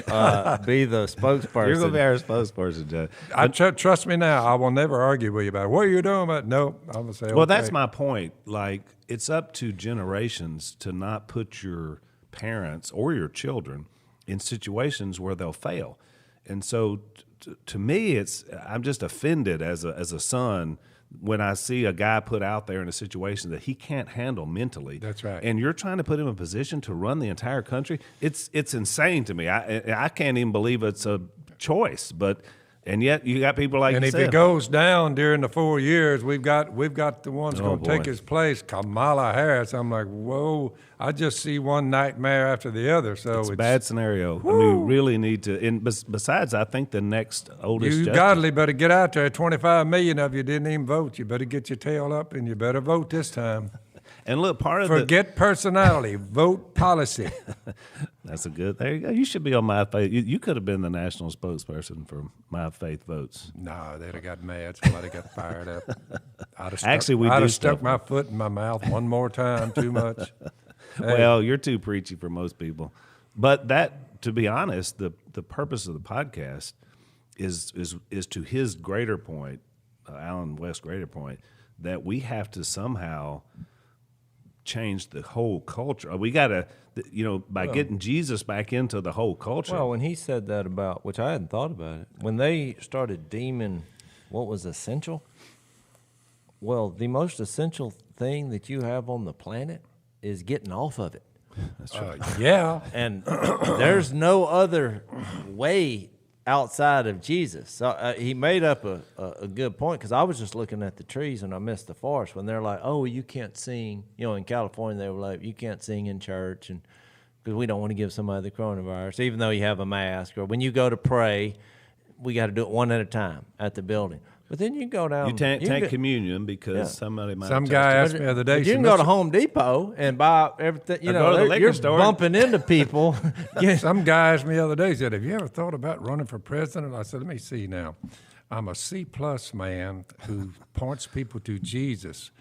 be the spokesperson. You're going to be our spokesperson, Joe. Trust me now. I will never argue with you about it. What are you doing about it? No, I'm going to say, well, that's my point. Like, it's up to generations to not put your parents or your children in situations where they'll fail. And so to me, I'm just offended as a son when I see a guy put out there in a situation that he can't handle mentally. That's right. And you're trying to put him in a position to run the entire country. It's insane to me. I can't even believe it's a choice, and yet you got people like. And if it goes down during the 4 years, we've got the ones going to take his place, Kamala Harris. I'm like, whoa! I just see one nightmare after the other. So it's a bad scenario. Woo. I mean, we really need to. And besides, I think the next oldest. You godly better get out there. 25 million of you didn't even vote. You better get your tail up and you better vote this time. And look, forget personality, vote policy. That's a good. There you go. You should be on My Faith. You could have been the national spokesperson for My Faith votes. No, they'd have got mad. Somebody got fired up. I'd have stuck my foot in my mouth one more time. Too much. Hey. Well, you're too preachy for most people. But that, to be honest, the purpose of the podcast is to his greater point, Alan West's greater point, that we have to somehow change the whole culture. We got to, by getting Jesus back into the whole culture. Well, when he said that about, which I hadn't thought about it, when they started deeming what was essential, well, the most essential thing that you have on the planet is getting off of it. That's right. Yeah. And there's no other way outside of Jesus. So he made up a good point, because I was just looking at the trees and I missed the forest when they're like, oh, you can't sing. In California, they were like, you can't sing in church, and because we don't want to give somebody the coronavirus, even though you have a mask. Or when you go to pray, we got to do it one at a time at the the But then you can go down. You take communion because somebody might. Some guy asked me the other day. You can go to Home Depot and buy everything. You're store. bumping into people. Some guy asked me the other day, said, have you ever thought about running for president? I said, let me see now. I'm a C-plus man who points people to Jesus.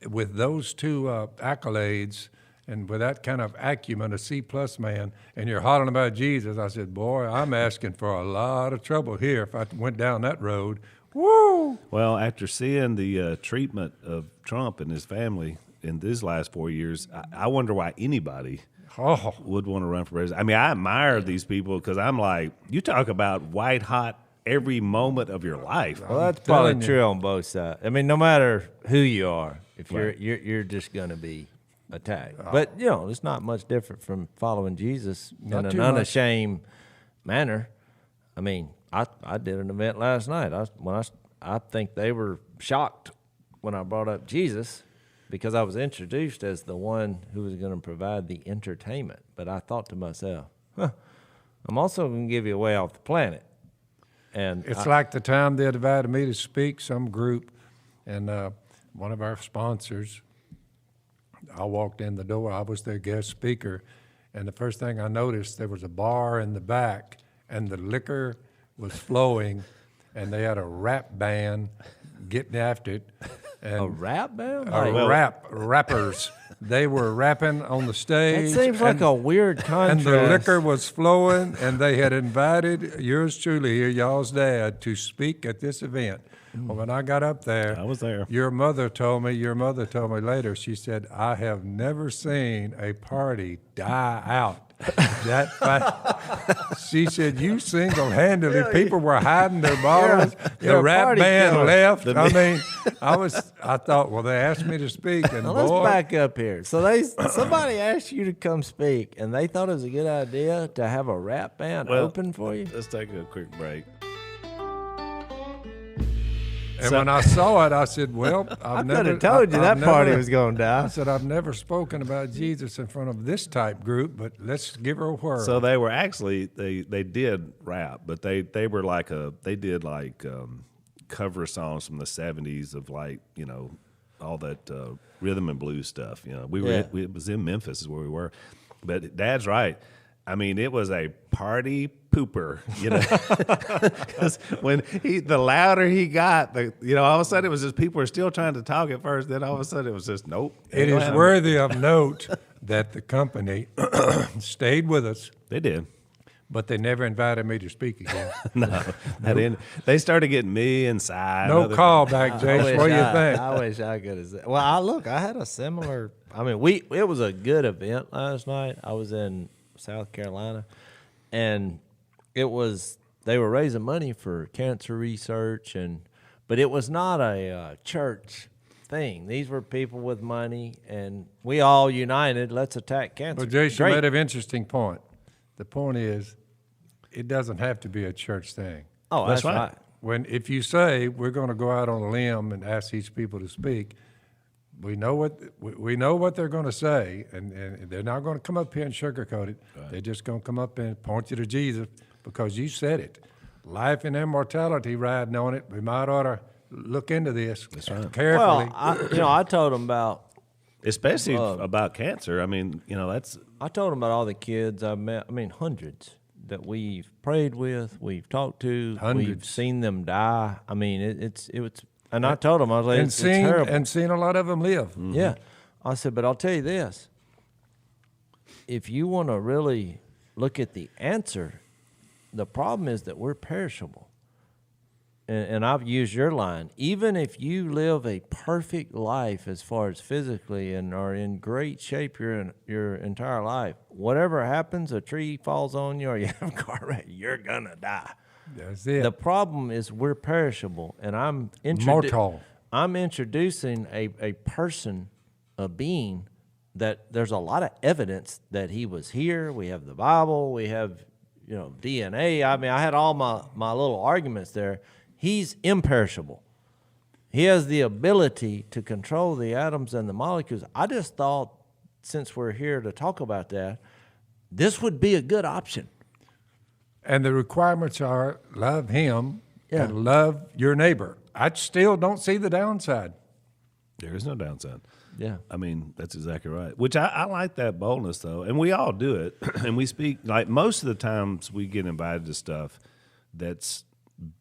With those two accolades and with that kind of acumen, a C-plus man, and you're hollering about Jesus, I said, boy, I'm asking for a lot of trouble here if I went down that road. Woo! Well, after seeing the treatment of Trump and his family in these last 4 years, I wonder why anybody would want to run for president. I mean, I admire these people because I'm like, you talk about white hot every moment of your life. Well, that's probably true on both sides. I mean, no matter who you are, if you're just going to be attacked. But it's not much different from following Jesus in an unashamed manner. I mean, I did an event last night. I think they were shocked when I brought up Jesus because I was introduced as the one who was going to provide the entertainment. But I thought to myself, I'm also going to give you a way off the planet. And it's like the time they invited me to speak, some group, and one of our sponsors, I walked in the door, I was their guest speaker, and the first thing I noticed, there was a bar in the back, and the liquor was flowing, and they had a rap band getting after it. And a rap band? Rappers. They were rapping on the stage. It seems like a weird contrast. And the liquor was flowing, and they had invited yours truly here, y'all's dad, to speak at this event. Well, when I got up there, I was there. Your mother told me later, she said, I have never seen a party die out that fast. She said, you single-handedly, people were hiding their bottles. The rap band left. I thought, well, they asked me to speak. And now let's back up here. So somebody asked you to come speak, and they thought it was a good idea to have a rap band open for you? Let's take a quick break. And when I saw it, I said, well, I could have told you that party was going to die. I said, I've never spoken about Jesus in front of this type group, but let's give her a whirl. So they were actually, they did rap, but they were like they did cover songs from the 70s of all that rhythm and blues stuff. It was in Memphis is where we were. But Dad's right. I mean, it was a party pooper, 'Cause when the louder he got, all of a sudden it was just people were still trying to talk at first. Then all of a sudden it was just nope. It is worthy of note that the company stayed with us. They did. But they never invited me to speak again. No, they started getting me inside. No call back, Jase. What do you think? I wish I could have said. Well, I had a similar. I mean, it was a good event last night. I was in South Carolina, and they were raising money for cancer research, but it was not a church thing. These were people with money, and we all united. Let's attack cancer. Well, Jason made an interesting point. The point is, it doesn't have to be a church thing. Oh, that's right. If you say we're going to go out on a limb and ask these people to speak, we know what they're going to say, and they're not going to come up here and sugarcoat it. Right. They're just going to come up and point you to Jesus because you said it. Life and immortality riding on it. We might ought to look into this carefully. Well, I told them about, especially about cancer. I mean, that's. I told them about all the kids I met. I mean, hundreds that we've prayed with, we've talked to, we've seen them die. I mean, it was. And I told them, I was like, it's terrible. And seen a lot of them live. Mm-hmm. Yeah. I said, but I'll tell you this. If you want to really look at the answer, the problem is that we're perishable. And I've used your line. Even if you live a perfect life as far as physically and are in great shape your entire life, whatever happens, a tree falls on you or you have a car wreck, you're going to die. That's it. The problem is we're perishable, and I'm introducing a person, a being, that there's a lot of evidence that he was here. We have the Bible. We have, DNA. I mean, I had all my little arguments there. He's imperishable. He has the ability to control the atoms and the molecules. I just thought, since we're here to talk about that, this would be a good option. And the requirements are love him and love your neighbor. I still don't see the downside. There is no downside. Yeah. I mean, that's exactly right. Which I like that boldness, though. And we all do it. And we speak, like most of the times we get invited to stuff that's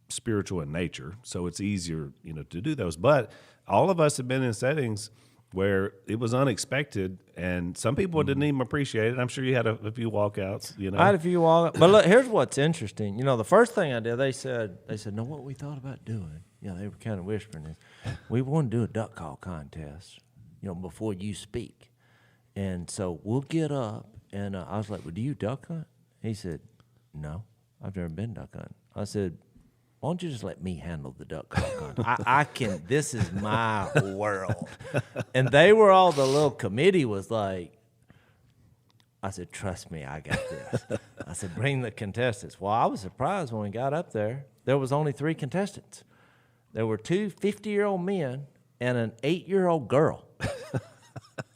spiritual in nature, so it's easier, to do those. But all of us have been in settings where it was unexpected, and some people didn't even appreciate it. I'm sure you had a few walkouts. I had a few walkouts, but look, here's what's interesting. The first thing I did, they said, "No, what we thought about doing." They were kind of whispering this. We want to do a duck call contest, before you speak, and so we'll get up. And I was like, "Well, do you duck hunt?" He said, "No, I've never been duck hunting." I said, "Why don't you just let me handle the duck call contest? I can. This is my world." And they were all, the little committee was like, I said, "Trust me, I got this." I said, "Bring the contestants." Well, I was surprised when we got up there. There was only 3 contestants. There were 2 50-year-old men and an 8-year-old girl.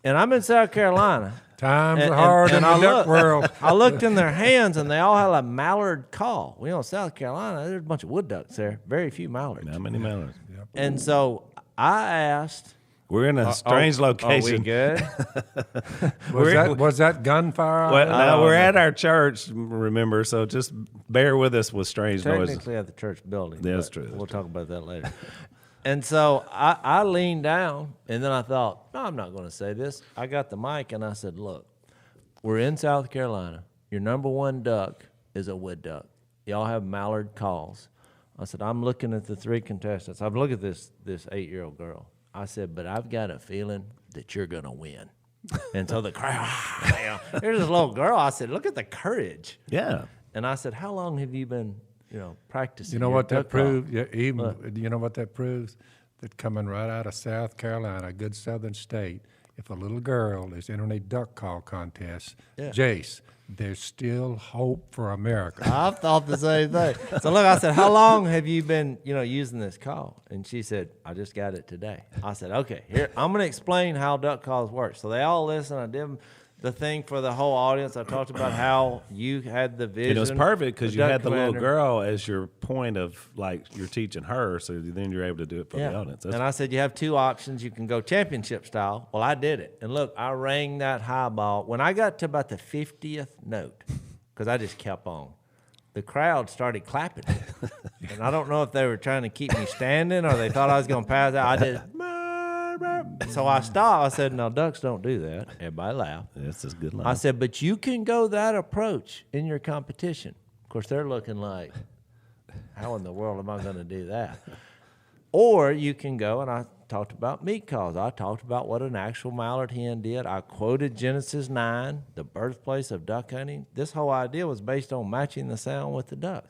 And I'm in South Carolina. Times are hard in the duck world. I looked in their hands, and they all had a mallard call. South Carolina, there's a bunch of wood ducks there. Very few mallards. Not many mallards. Yep. And so I asked. We're in a strange location. Are we good? Was that gunfire? Well, no, we're at our church, remember, so just bear with us with strange noises. Technically at the church building. That's true. We'll talk about that later. And so I leaned down, and then I thought, no, I'm not going to say this. I got the mic, and I said, "Look, we're in South Carolina. Your number 1 duck is a wood duck. Y'all have mallard calls." I said, "I'm looking at the 3 contestants. I'm looking at this 8-year-old girl." I said, "But I've got a feeling that you're going to win." And so the crowd, here's this little girl. I said, "Look at the courage." Yeah. And I said, "How long have you been, practicing?" You know your what that duck call?" proves? Yeah, you know what that proves? That coming right out of South Carolina, a good southern state, if a little girl is entering a duck call contest, Jase, there's still hope for America. I've thought the same thing. So look, I said, "How long have you been, using this call?" And she said, "I just got it today." I said, "Okay, here, I'm going to explain how duck calls work." So they all listened. I did the thing for the whole audience. I talked about how you had the vision. It was perfect because you had the commander. little girl as your point of, you're teaching her, so then you're able to do it for the audience. And I said, you have 2 options. You can go championship style. Well, I did it. And look, I rang that high ball. When I got to about the 50th note, because I just kept on, the crowd started clapping. And I don't know if they were trying to keep me standing or they thought I was going to pass out. I did. So I stopped. I said, "No, ducks don't do that." Everybody laughed. That's a good line. I said, "But you can go that approach in your competition." Of course, they're looking like, how in the world am I going to do that? Or you can go, and I talked about meat calls. I talked about what an actual mallard hen did. I quoted Genesis 9, the birthplace of duck hunting. This whole idea was based on matching the sound with the ducks.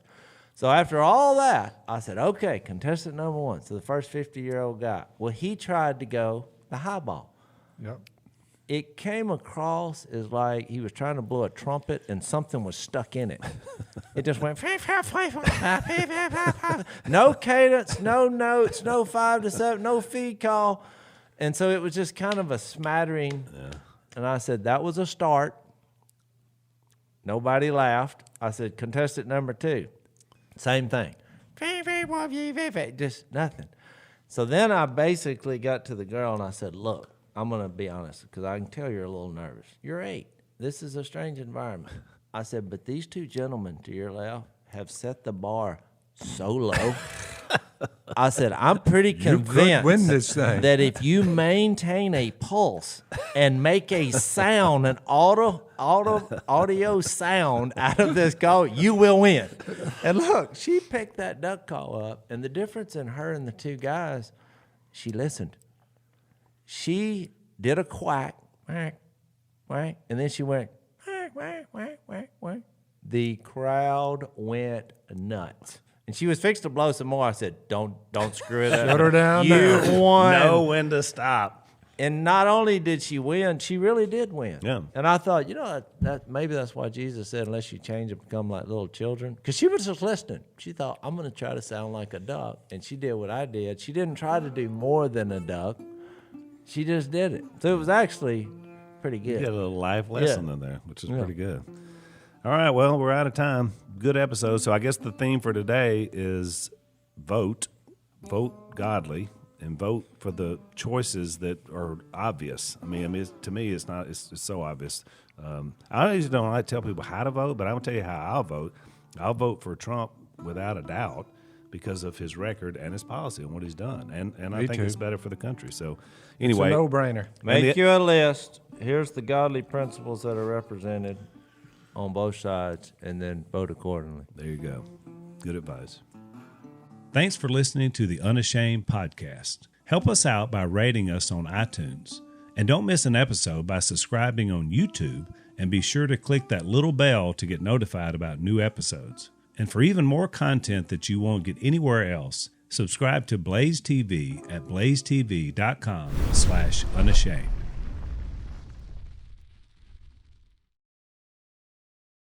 So after all that, I said, "Okay, contestant number 1." So the first 50-year-old guy. Well, he tried to go the high ball. Yep. It came across as like he was trying to blow a trumpet and something was stuck in it. It just went, no cadence, no notes, no 5 to 7, no feed call. And so it was just kind of a smattering. Yeah. And I said, that was a start. Nobody laughed. I said, contestant number 2, same thing. Just nothing. So then I basically got to the girl and I said, "Look, I'm going to be honest because I can tell you're a little nervous. You're 8. This is a strange environment." I said, "But these 2 gentlemen to your left have set the bar so low." I said, "I'm pretty convinced win this thing. that if you maintain a pulse and make a sound, an audio sound out of this call, you will win." And look, she picked that duck call up, and the difference in her and the 2 guys, she listened. She did a quack, quack, quack, and then she went, quack, quack, quack, quack, quack. The crowd went nuts. And she was fixed to blow some more. I said, don't screw it up. Shut her down. You won. Know when to stop. And not only did she win, she really did win. Yeah. And I thought, that maybe that's why Jesus said, unless you change and become like little children. Because she was just listening. She thought, I'm going to try to sound like a duck. And she did what I did. She didn't try to do more than a duck. She just did it. So it was actually pretty good. You get a little life lesson in there, which is pretty good. All right, well, we're out of time. Good episode. So I guess the theme for today is vote godly, and vote for the choices that are obvious. I mean, to me, it's not. It's so obvious. I usually don't like to tell people how to vote, but I'm gonna tell you how I'll vote. I'll vote for Trump without a doubt. because of his record and his policy and what he's done. And I Me think too. it's better for the country. So It's a anyway, no-brainer. Make you a list. Here's the godly principles that are represented on both sides, and then vote accordingly. there you go. Good advice. Thanks for listening to the Unashamed podcast. Help us out by rating us on iTunes. And don't miss an episode by subscribing on YouTube, and be sure to click that little bell to get notified about new episodes. And for even more content that you won't get anywhere else, subscribe to Blaze TV at blazetv.com/unashamed.